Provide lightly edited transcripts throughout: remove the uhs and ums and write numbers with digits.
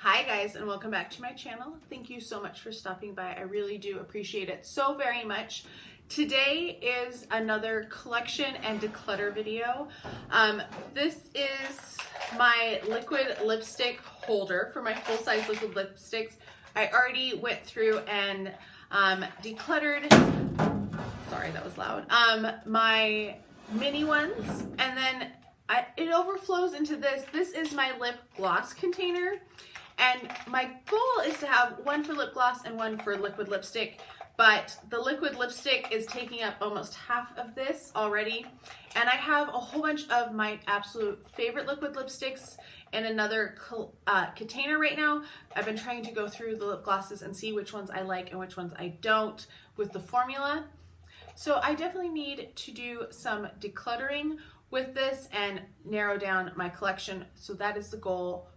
Hi guys, and welcome back to my channel. Thank you so much for stopping by. I really do appreciate it so very much. Today is another collection and declutter video. This is my liquid lipstick holder for my full-size liquid lipsticks. I already went through and decluttered, sorry that was loud, my mini ones, and then it overflows into this. This is my lip gloss container. And my goal is to have one for lip gloss and one for liquid lipstick, but the liquid lipstick is taking up almost half of this already. And I have a whole bunch of my absolute favorite liquid lipsticks in another container right now. I've been trying to go through the lip glosses and see which ones I like and which ones I don't with the formula. So I definitely need to do some decluttering with this and narrow down my collection. So that is the goal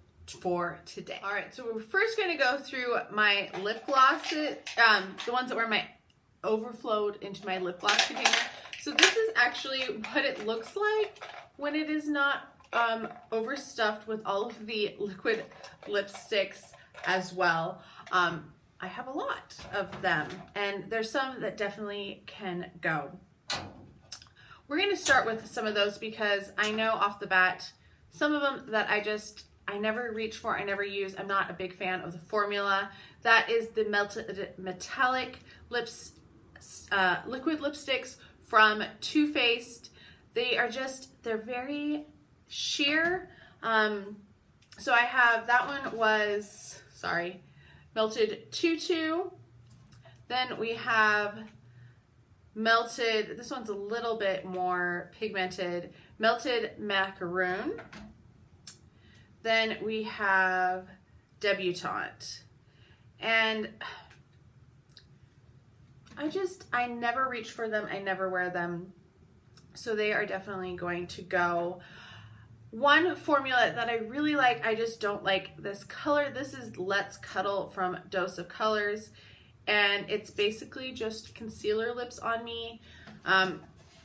for today. All right, so we're first going to go through my lip glosses, the ones that were overflowed into my lip gloss container. So this is actually what it looks like when it is not overstuffed with all of the liquid lipsticks as well. I have a lot of them, and there's some that definitely can go. We're going to start with some of those because I know off the bat some of them that I never reach for, I never use. I'm not a big fan of the formula. That is the metallic liquid lipsticks from Too Faced. They're very sheer. So I have, that one was, Melted Tutu. Then we have Melted, this one's a little bit more pigmented, Melted Macaroon. Then we have Debutante. And I never reach for them. I never wear them. So they are definitely going to go. One formula that I really like, I just don't like this color. This is Let's Cuddle from Dose of Colors. And it's basically just concealer lips on me.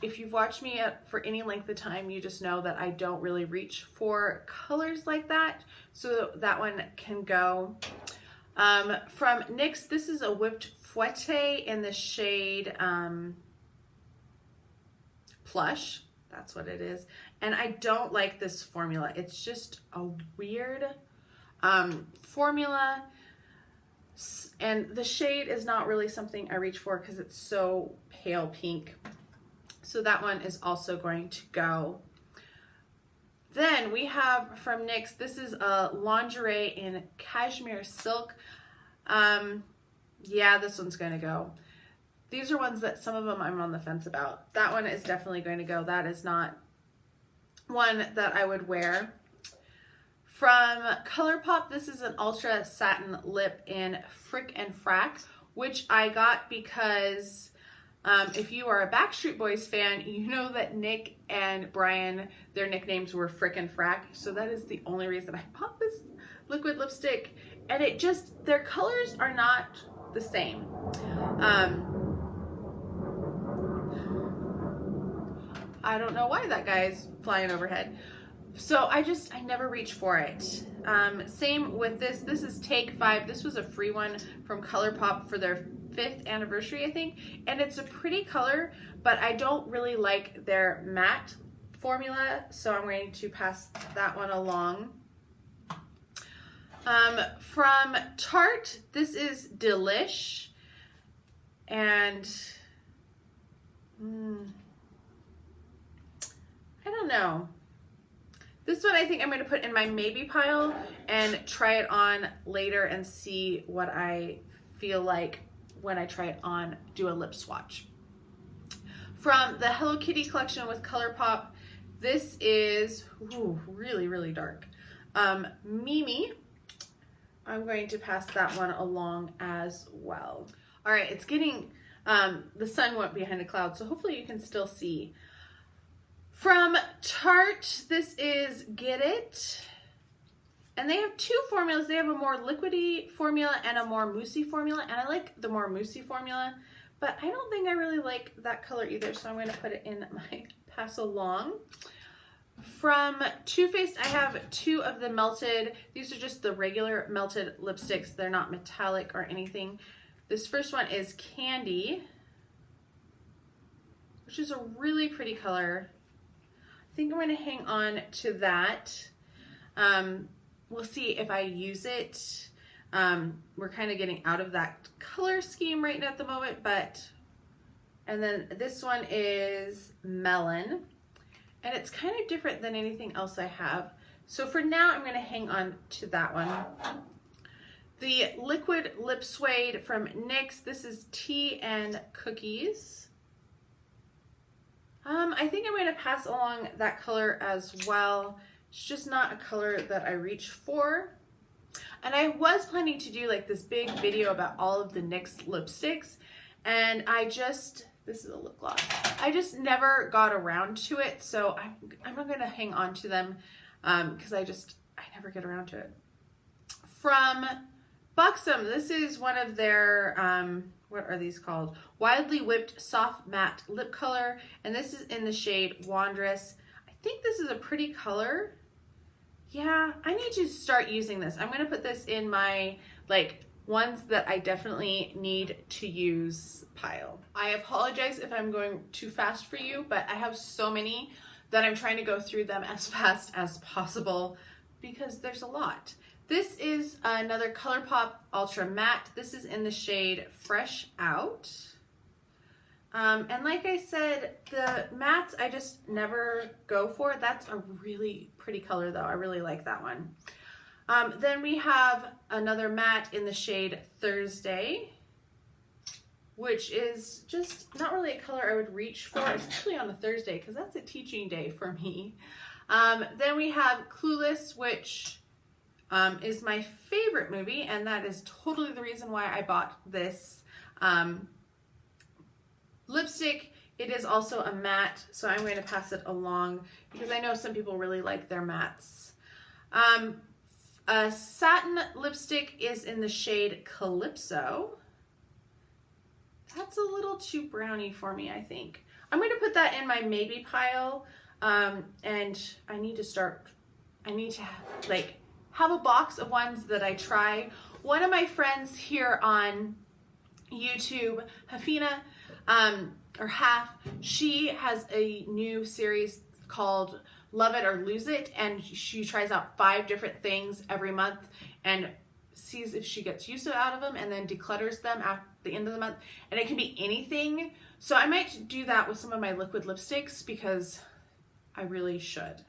If you've watched me for any length of time, you just know that I don't really reach for colors like that. So that one can go. From NYX, this is a Whipped Fouette in the shade Plush. That's what it is. And I don't like this formula. It's just a weird formula. And the shade is not really something I reach for because it's so pale pink. So that one is also going to go. Then we have from NYX, this is a lingerie in cashmere silk. Yeah, this one's going to go. These are ones that some of them I'm on the fence about. That one is definitely going to go. That is not one that I would wear. From ColourPop, this is an Ultra Satin Lip in Frick and Frack, which I got because if you are a Backstreet Boys fan, you know that Nick and Brian, their nicknames were Frick and Frack. So that is the only reason I bought this liquid lipstick. And it just, their colors are not the same. I don't know why that guy's flying overhead. So I never reach for it. Same with this. This is Take 5. This was a free one from ColourPop for their 5th anniversary, I think. And it's a pretty color, but I don't really like their matte formula. So I'm going to pass that one along. From Tarte, this is Delish. And I don't know. This one I think I'm going to put in my maybe pile and try it on later and see what I feel like when I try it on, do a lip swatch. From the Hello Kitty collection with ColourPop, this is really, really dark. Mimi. I'm going to pass that one along as well. All right, it's getting, the sun went behind a cloud, so hopefully you can still see. From Tarte, this is Get It. And they have two formulas. They have a more liquidy formula and a more moussey formula. And I like the more moussey formula, but I don't think I really like that color either. So I'm going to put it in my pass along. From Too Faced, I have two of the melted, these are just the regular melted lipsticks. They're not metallic or anything. This first one is Candy, which is a really pretty color. I think I'm going to hang on to that. We'll see if I use it. We're kind of getting out of that color scheme right now at the moment, and then this one is Melon, and it's kind of different than anything else I have. So for now, I'm going to hang on to that one. The Liquid Lip Suede from NYX. This is Tea and Cookies. I think I'm going to pass along that color as well. It's just not a color that I reach for. And I was planning to do like this big video about all of the NYX lipsticks, and this is a lip gloss. I just never got around to it, so I'm not going to hang on to them because I never get around to it. From Buxom, this is one of their, what are these called? Wildly Whipped Soft Matte Lip Color, and this is in the shade Wondrous. I think this is a pretty color. Yeah, I need to start using this. I'm going to put this in my, like, ones that I definitely need to use pile. I apologize if I'm going too fast for you, but I have so many that I'm trying to go through them as fast as possible because there's a lot. This is another ColourPop Ultra Matte. This is in the shade Fresh Out. And like I said, the mattes I just never go for. That's a really pretty color though. I really like that one. Then we have another matte in the shade Thursday, which is just not really a color I would reach for, especially on a Thursday, because that's a teaching day for me. Then we have Clueless, which is my favorite movie, and that is totally the reason why I bought this lipstick. It is also a matte, so I'm going to pass it along because I know some people really like their mattes. A satin lipstick is in the shade Calypso. That's a little too browny for me, I think. I'm going to put that in my maybe pile, and I need to like have a box of ones that I try. One of my friends here on YouTube, Hafina, or Half, she has a new series called Love It or Lose It, and she tries out 5 different things every month and sees if she gets use out of them and then declutters them at the end of the month, and it can be anything. So I might do that with some of my liquid lipsticks because I really should.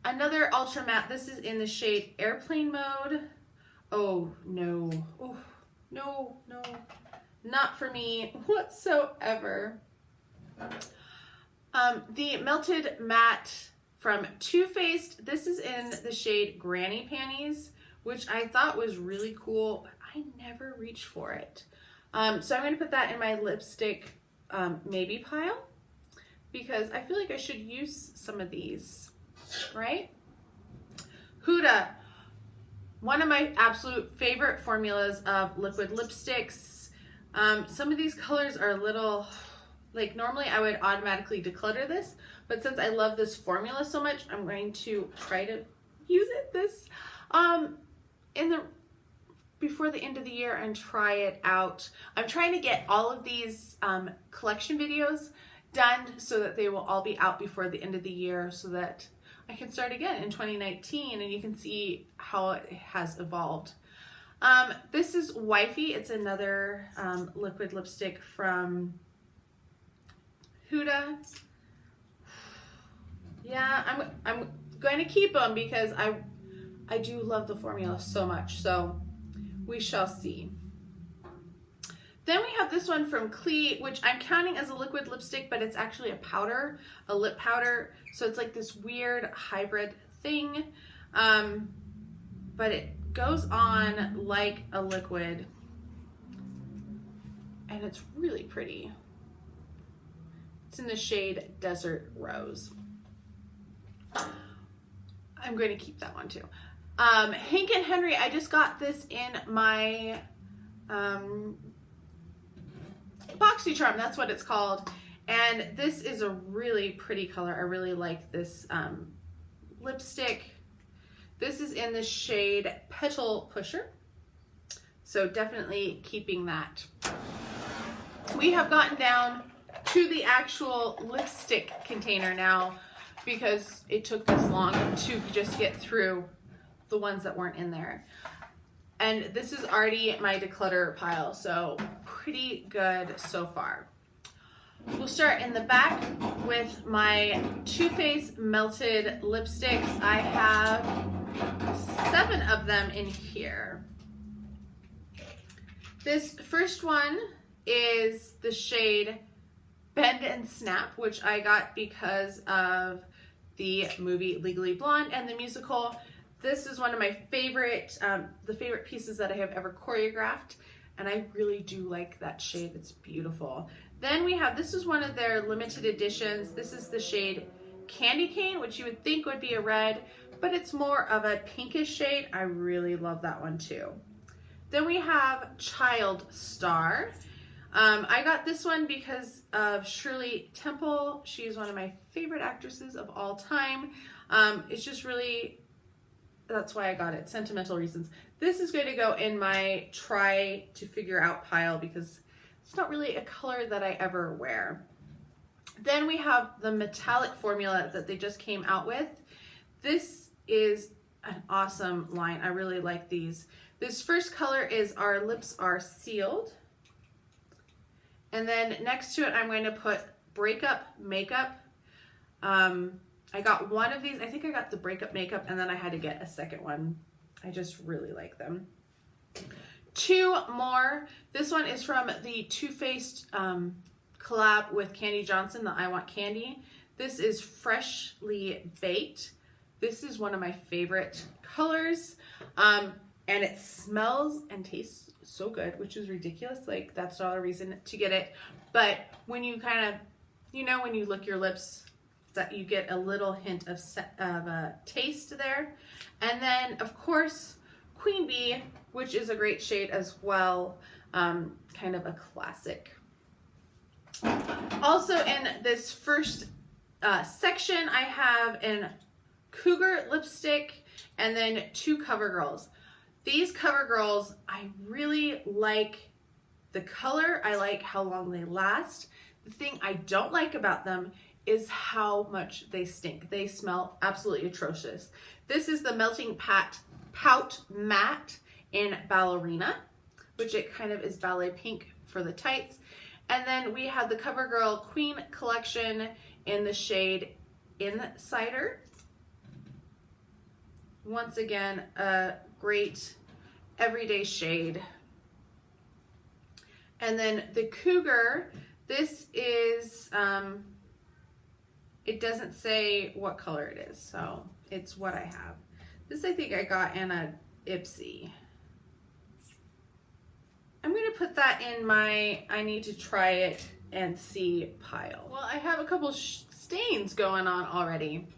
Another ultra matte, this is in the shade Airplane Mode. Oh no, oh, no, not for me whatsoever. The Melted Matte from Too Faced, this is in the shade Granny Panties, which I thought was really cool, but I never reached for it. So I'm going to put that in my lipstick maybe pile because I feel like I should use some of these, right? Huda, one of my absolute favorite formulas of liquid lipsticks. Some of these colors are a little, like normally I would automatically declutter this, but since I love this formula so much, I'm going to try to use it before the end of the year and try it out. I'm trying to get all of these collection videos done so that they will all be out before the end of the year so that I can start again in 2019 and you can see how it has evolved. This is Wifey. It's another liquid lipstick from Huda. Yeah, I'm going to keep them because I do love the formula so much, so we shall see. Then we have this one from Clee, which I'm counting as a liquid lipstick, but it's actually a powder, a lip powder. So it's like this weird hybrid thing, but it goes on like a liquid, and it's really pretty. It's in the shade Desert Rose. I'm going to keep that one too. Hank and Henry, I just got this in my BoxyCharm, that's what it's called. And this is a really pretty color. I really like this lipstick. This is in the shade Petal Pusher. So definitely keeping that. We have gotten down to the actual lipstick container now because it took this long to just get through the ones that weren't in there. And this is already my declutter pile, so pretty good so far. We'll start in the back with my Too Faced Melted Lipsticks. I have 7 of them in here. This first one is the shade Bend and Snap, which I got because of the movie Legally Blonde and the musical. This is one of my favorite, the favorite pieces that I have ever choreographed, and I really do like that shade. It's beautiful. Then we have, this is one of their limited editions. This is the shade Candy Cane, which you would think would be a red, but it's more of a pinkish shade. I really love that one too. Then we have Child Star. I got this one because of Shirley Temple. She is one of my favorite actresses of all time. It's just really, that's why I got it, sentimental reasons. This is going to go in my try to figure out pile because it's not really a color that I ever wear. Then we have the metallic formula that they just came out with. This is an awesome line. I really like these. This first color is Our Lips Are Sealed. And then next to it, I'm going to put Breakup Makeup. I got one of these. I think I got the Breakup Makeup, and then I had to get a second one. I just really like them. 2 more. This one is from the Too Faced collab with Candy Johnson, the I Want Candy. This is Freshly Baked. This is one of my favorite colors. And it smells and tastes so good, which is ridiculous. Like, that's not a reason to get it. But when you kind of, you know, when you lick your lips, that you get a little hint of taste there. And then, of course, Queen Bee, which is a great shade as well. Kind of a classic. Also in this first section, I have an Cougar lipstick and then 2 CoverGirls. These CoverGirls, I really like the color. I like how long they last. The thing I don't like about them is how much they stink. They smell absolutely atrocious. This is the Melting Pout Matte in Ballerina, which it kind of is ballet pink for the tights. And then we have the CoverGirl Queen Collection in the shade Insider. Once again, a great everyday shade. And then the Cougar, this is, it doesn't say what color it is, so it's what I have. This I think I got in a Ipsy. I'm going to put that in my I need to try it and see pile. Well, I have a couple stains going on already.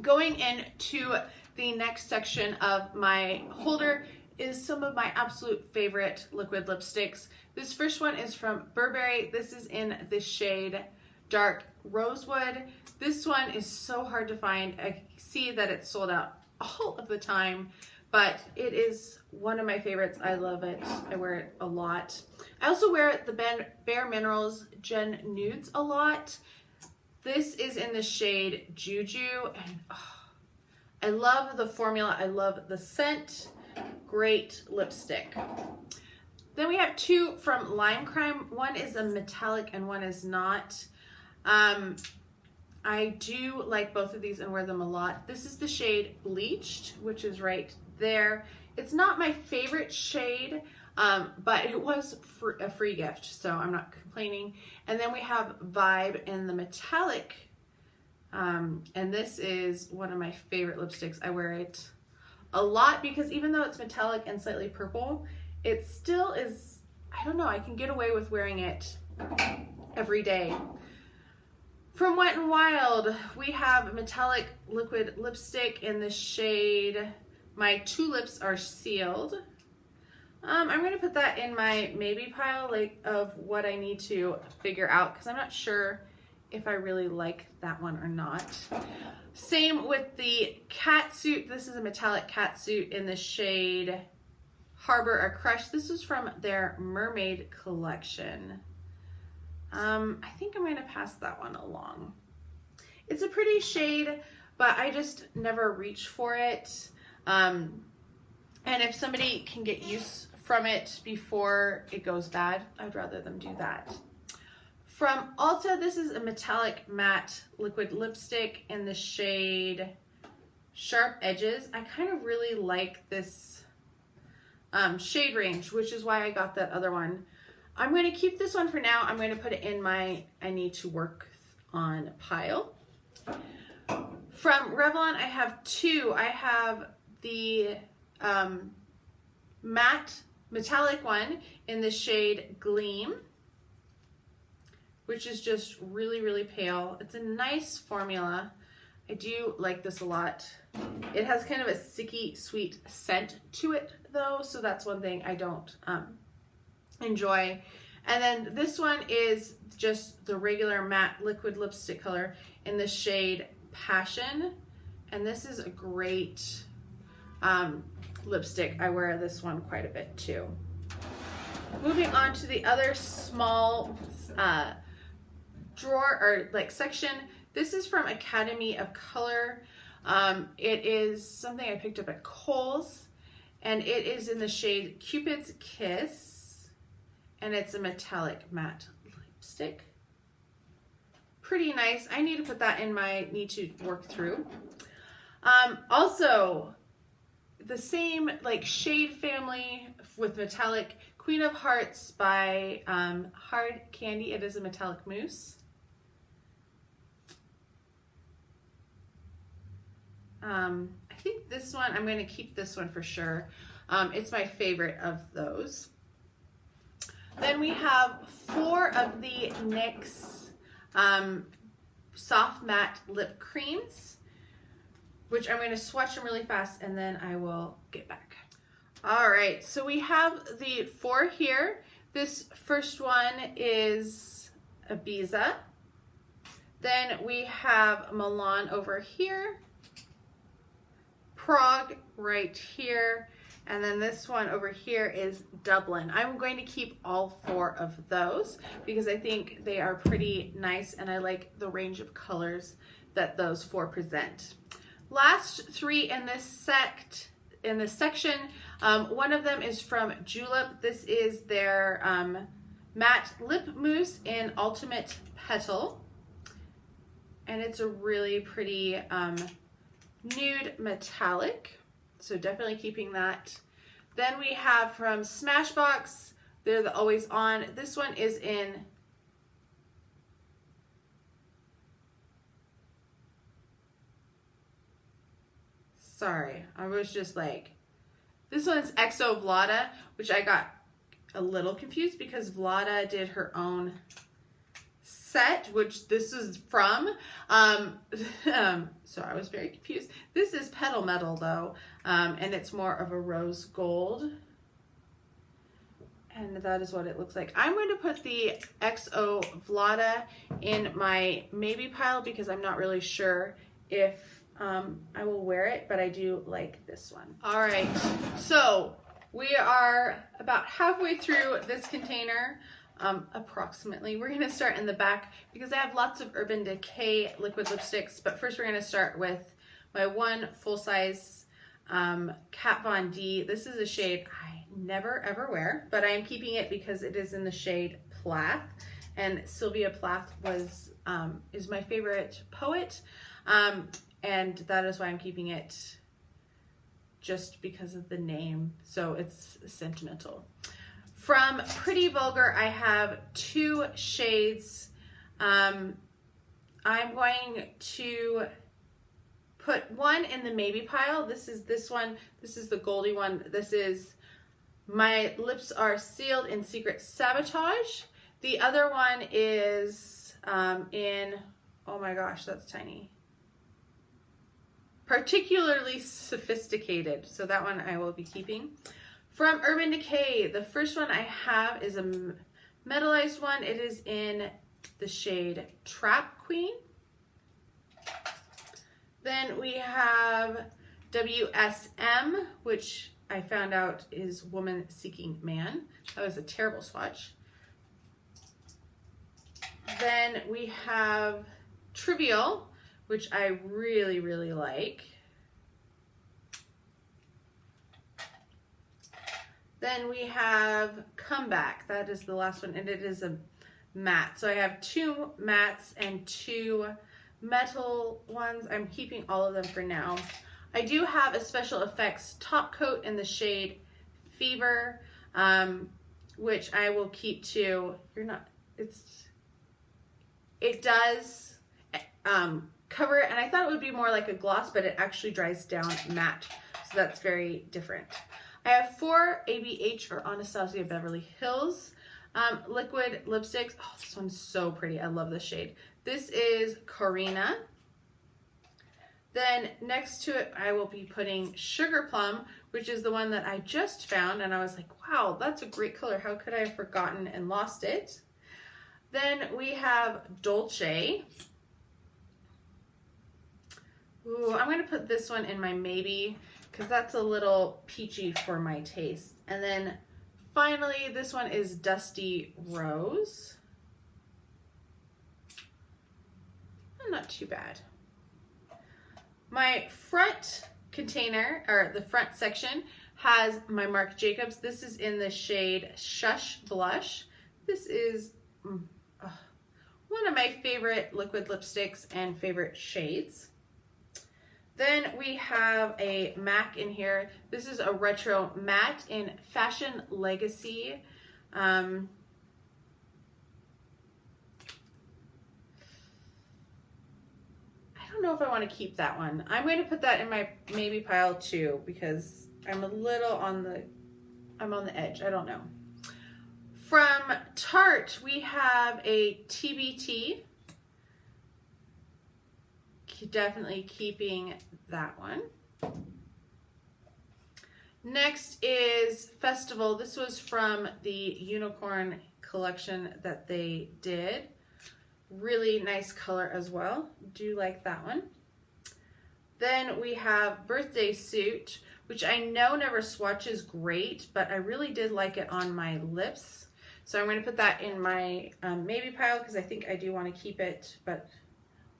Going into the next section of my holder is some of my absolute favorite liquid lipsticks. This first one is from Burberry. This is in the shade Dark Rosewood. This one is so hard to find. I see that it's sold out all of the time, but it is one of my favorites. I love it. I wear it a lot. I also wear the Bare Minerals Gen Nudes a lot. This is in the shade Juju, and I love the formula. I love the scent. Great lipstick. Then we have 2 from Lime Crime. One is a metallic and one is not. I do like both of these and wear them a lot. This is the shade Bleached, which is right there. It's not my favorite shade, but it was a free gift, so I'm not complaining. And then we have Vibe in the metallic, and this is one of my favorite lipsticks. I wear it a lot because even though it's metallic and slightly purple, it still is, I don't know, I can get away with wearing it every day. From Wet n Wild, we have metallic liquid lipstick in the shade My Two Lips Are Sealed. I'm going to put that in my maybe pile, like, of what I need to figure out, because I'm not sure if I really like that one or not. Same with the cat suit. This is a metallic cat suit in the shade Harbor or Crush. This is from their Mermaid collection. I think I'm going to pass that one along. It's a pretty shade, but I just never reach for it. And if somebody can get use from it before it goes bad, I'd rather them do that. From Ulta, this is a metallic matte liquid lipstick in the shade Sharp Edges. I kind of really like this shade range, which is why I got that other one. I'm going to keep this one for now. I'm going to put it in my I need to work on pile. From Revlon, I have two. I have the matte metallic one in the shade Gleam, which is just really, really pale. It's a nice formula. I do like this a lot. It has kind of a sticky, sweet scent to it though, so that's one thing I don't enjoy. And then this one is just the regular matte liquid lipstick color in the shade Passion. And this is a great lipstick. I wear this one quite a bit too. Moving on to the other small drawer or like section. This is from Academy of Color. It is something I picked up at Kohl's, and it is in the shade Cupid's Kiss, and it's a metallic matte lipstick. Pretty nice. I need to put that in my need to work through. Also, the same like shade family with metallic, Queen of Hearts by Hard Candy. It is a metallic mousse. I think this one, I'm going to keep this one for sure. It's my favorite of those. Then we have 4 of the NYX soft matte lip creams, which I'm going to swatch them really fast and then I will get back. All right, so we have the 4 here. This first one is Ibiza. Then we have Milan over here, Prague right here, and then this one over here is Dublin. I'm going to keep all 4 of those because I think they are pretty nice and I like the range of colors that those 4 present. Last 3 in this section, one of them is from Julep. This is their matte lip mousse in Ultimate Petal, and it's a really pretty nude metallic, so definitely keeping that. Then we have from Smashbox, they're the Always On. This one is in sorry, I was just like, this one's XO Vlada, which I got a little confused because Vlada did her own set, which this is from. So I was very confused. This is Petal Metal though, and it's more of a rose gold. And that is what it looks like. I'm going to put the XO Vlada in my maybe pile because I'm not really sure if I will wear it, but I do like this one. All right, so we are about halfway through this container. Approximately. We're going to start in the back because I have lots of Urban Decay liquid lipsticks, but first we're going to start with my one full-size Kat Von D. This is a shade I never ever wear, but I am keeping it because it is in the shade Plath, and Sylvia Plath is my favorite poet, and that is why I'm keeping it, just because of the name, so it's sentimental. From Pretty Vulgar, I have 2 shades. I'm going to put one in the maybe pile. This is this one. This is the Goldie one. This is My Lips Are Sealed in Secret Sabotage. The other one is in, oh my gosh, that's tiny. Particularly Sophisticated. So that one I will be keeping. From Urban Decay, the first one I have is a metallized one. It is in the shade Trap Queen. Then we have WSM, which I found out is Woman Seeking Man. That was a terrible swatch. Then we have Trivial, which I really, really like. Then we have Comeback. That is the last one, and it is a matte. So I have 2 mattes and 2 metal ones. I'm keeping all of them for now. I do have a Special Effects top coat in the shade Fever, which I will keep too. It does cover it, and I thought it would be more like a gloss, but it actually dries down matte, so that's very different. I have 4 ABH or Anastasia Beverly Hills liquid lipsticks. Oh, this one's so pretty. I love this shade. This is Carina. Then next to it, I will be putting Sugar Plum, which is the one that I just found, and I was like, wow, that's a great color. How could I have forgotten and lost it? Then we have Dolce. Ooh, I'm going to put this one in my maybe, because that's a little peachy for my taste. And then finally, this one is Dusty Rose. Not too bad. My front container, or the front section, has my Marc Jacobs. This is in the shade Shush Blush. This is one of my favorite liquid lipsticks and favorite shades. Then we have a MAC in here. This is a retro matte in Fashion Legacy. I don't know if I want to keep that one. I'm going to put that in my maybe pile too, because I'm a little on the edge. I don't know. From Tarte, we have a TBT. Definitely keeping that one. Next is Festival. This was from the Unicorn collection that they did. Really nice color as well. Do like that one. Then we have Birthday Suit, which I know never swatches great, but I really did like it on my lips. So I'm going to put that in my maybe pile, because I think I do want to keep it, but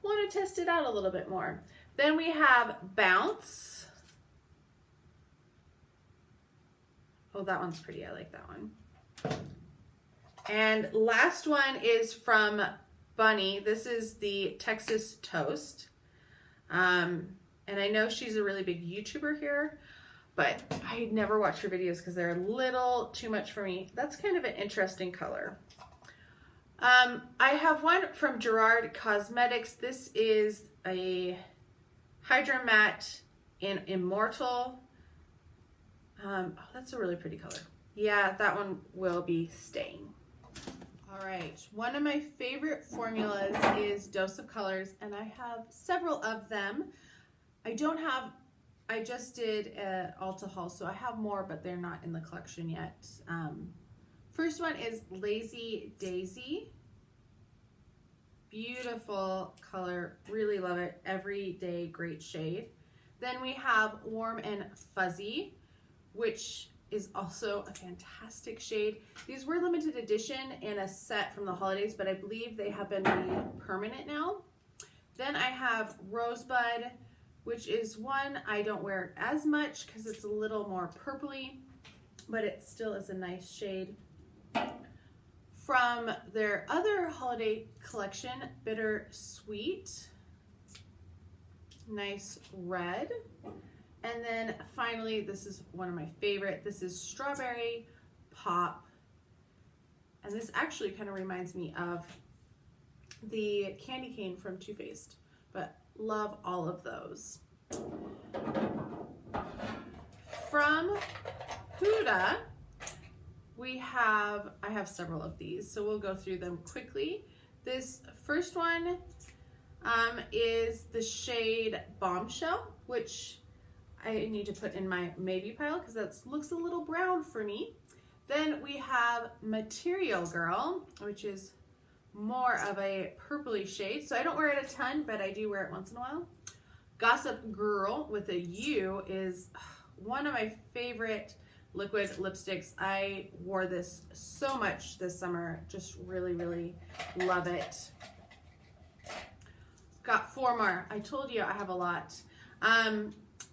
want to test it out a little bit more. Then we have Bounce. Oh, that one's pretty. I like that one. And last one is from Bunny. This is the Texas Toast. And I know she's a really big YouTuber here, but I never watch her videos because they're a little too much for me. That's kind of an interesting color. I have one from Gerard Cosmetics. This is a Hydra Matte in Immortal. Oh, that's a really pretty color. Yeah, that one will be staying. All right, one of my favorite formulas is Dose of Colors, and I have several of them. I just did an Ulta haul, so I have more, but they're not in the collection yet. First one is Lazy Daisy. Beautiful color, really love it. Everyday great shade. Then we have Warm and Fuzzy, which is also a fantastic shade. These were limited edition in a set from the holidays, but I believe they have been made permanent now. Then I have Rosebud, which is one I don't wear as much because it's a little more purpley, but it still is a nice shade. From their other holiday collection, Bittersweet, nice red. And then finally, this is one of my favorite. This is Strawberry Pop. And this actually kind of reminds me of the candy cane from Too Faced, but love all of those. From Huda, I have several of these, so we'll go through them quickly. This first one is the shade Bombshell, which I need to put in my maybe pile because that looks a little brown for me. Then we have Material Girl, which is more of a purpley shade. So I don't wear it a ton, but I do wear it once in a while. Gossip Girl with a U is one of my favorite liquid lipsticks. I wore this so much this summer. Just really, really love it. Got 4 more. I told you I have a lot.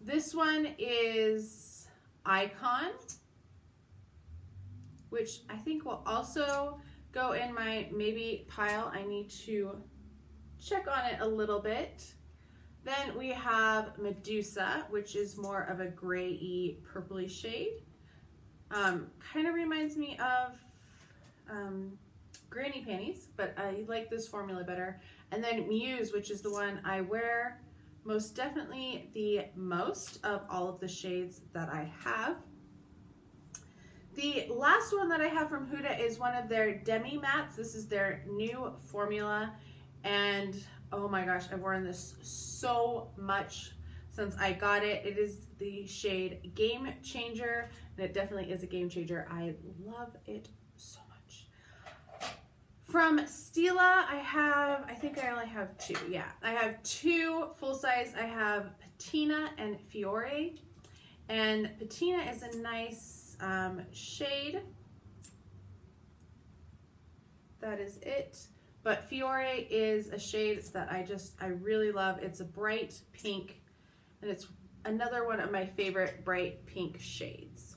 This one is Icon, which I think will also go in my maybe pile. I need to check on it a little bit. Then we have Medusa, which is more of a gray-y, purpley shade. Kind of reminds me of granny panties, but I like this formula better. And then Muse, which is the one I wear most definitely the most of all of the shades that I have. The last one that I have from Huda is one of their Demi Mattes. This is their new formula, and oh my gosh, I've worn this so much since I got it. It is the shade Game Changer, and it definitely is a game changer. I love it so much. From Stila, I think I only have 2. Yeah, I have 2 full size. I have Patina and Fiore, and Patina is a nice shade. That is it. But Fiore is a shade that I really love. It's a bright pink, and it's another one of my favorite bright pink shades.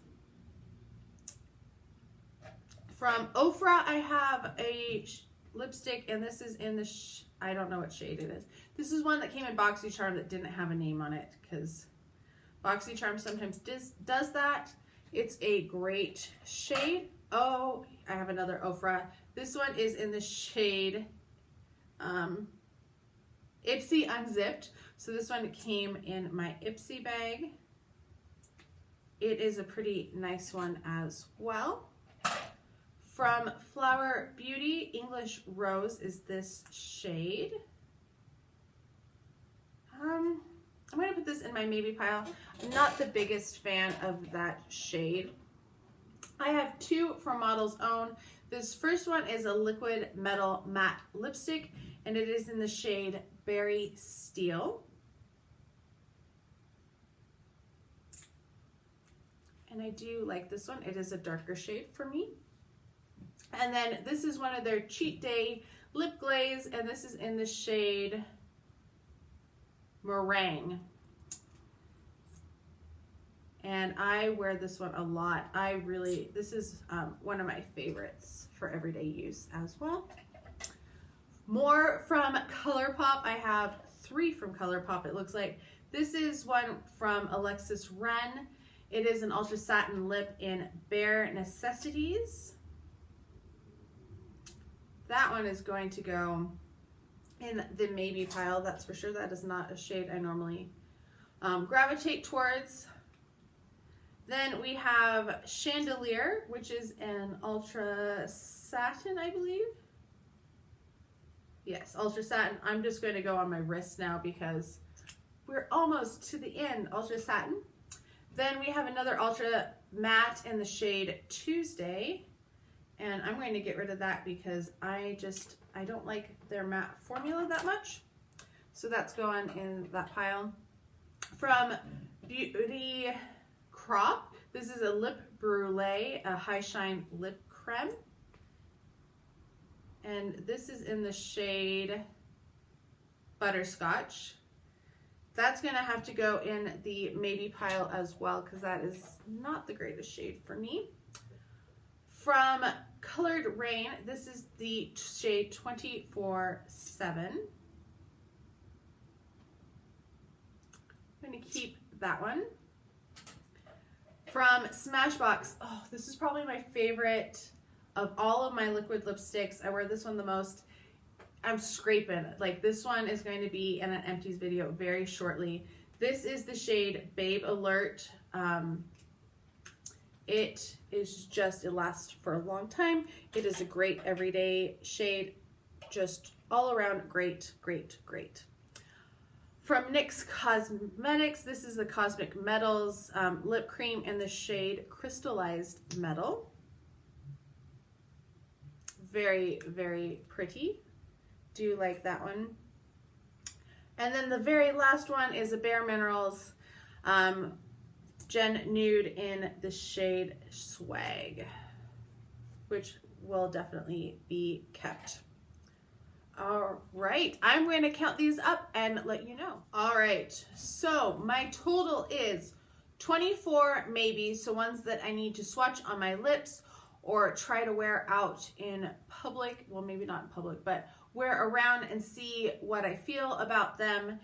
From Ofra, I have a lipstick, and this is in the, I don't know what shade it is. This is one that came in BoxyCharm that didn't have a name on it, because BoxyCharm sometimes does that. It's a great shade. Oh, I have another Ofra. This one is in the shade Ipsy Unzipped. So this one came in my Ipsy bag. It is a pretty nice one as well. From Flower Beauty, English Rose is this shade. I'm going to put this in my maybe pile. I'm not the biggest fan of that shade. I have 2 from Model's Own. This first one is a liquid metal matte lipstick, and it is in the shade Berry Steel. And I do like this one. It is a darker shade for me. And then this is one of their Cheat Day lip glaze, and this is in the shade Meringue. And I wear this one a lot. This is one of my favorites for everyday use as well. More from ColourPop. I have 3 from ColourPop, it looks like. This is one from Alexis Ren. It is an Ultra Satin Lip in Bare Necessities. That one is going to go in the maybe pile, that's for sure. That is not a shade I normally gravitate towards. Then we have Chandelier, which is an Ultra Satin, I believe. Yes, Ultra Satin. I'm just going to go on my wrist now because we're almost to the end. Ultra Satin. Then we have another Ultra Matte in the shade Tuesday. And I'm going to get rid of that because I don't like their matte formula that much. So that's going in that pile. From Beauty Crop, this is a Lip Brulee, a high shine lip creme. And this is in the shade Butterscotch. That's gonna have to go in the maybe pile as well because that is not the greatest shade for me. From Colored Rain, this is the shade 24/7. I'm going to keep that one. From Smashbox, oh, this is probably my favorite of all of my liquid lipsticks. I wear this one the most. I'm scraping. Like, this one is going to be in an empties video very shortly. This is the shade Babe Alert. It lasts for a long time. It is a great everyday shade. Just all around great, great, great. From NYX Cosmetics, this is the Cosmic Metals lip cream in the shade Crystallized Metal. very, very pretty. Do like that one. And then the very last one is a Bare Minerals Gen Nude in the shade Swag, which will definitely be kept. All right, I'm going to count these up and let you know. All right, so my total is 24 maybes, so ones that I need to swatch on my lips or try to wear out in public. Well, maybe not in public, but wear around and see what I feel about them.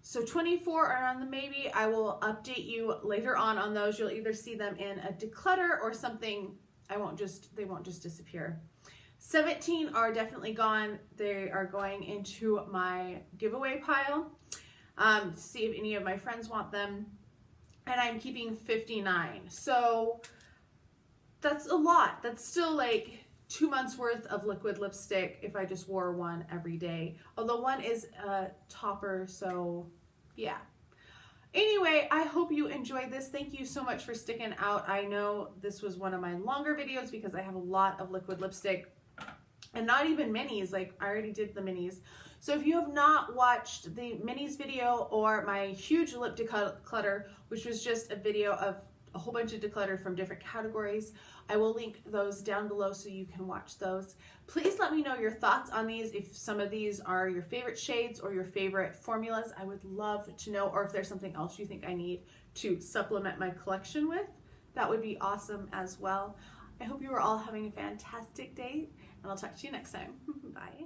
So 24 are on the maybe. I will update you later on those. You'll either see them in a declutter or something. They won't just disappear. 17 are definitely gone. They are going into my giveaway pile to see if any of my friends want them. And I'm keeping 59. So that's a lot. That's still like 2 months worth of liquid lipstick if I just wore one every day. Although one is a topper, so yeah. Anyway, I hope you enjoyed this. Thank you so much for sticking out. I know this was one of my longer videos because I have a lot of liquid lipstick. And not even minis, like I already did the minis. So if you have not watched the minis video or my huge lip declutter, which was just a video of a whole bunch of declutter from different categories, I will link those down below so you can watch those. Please let me know your thoughts on these. If some of these are your favorite shades or your favorite formulas, I would love to know, or if there's something else you think I need to supplement my collection with, that would be awesome as well. I hope you are all having a fantastic day, and I'll talk to you next time. Bye.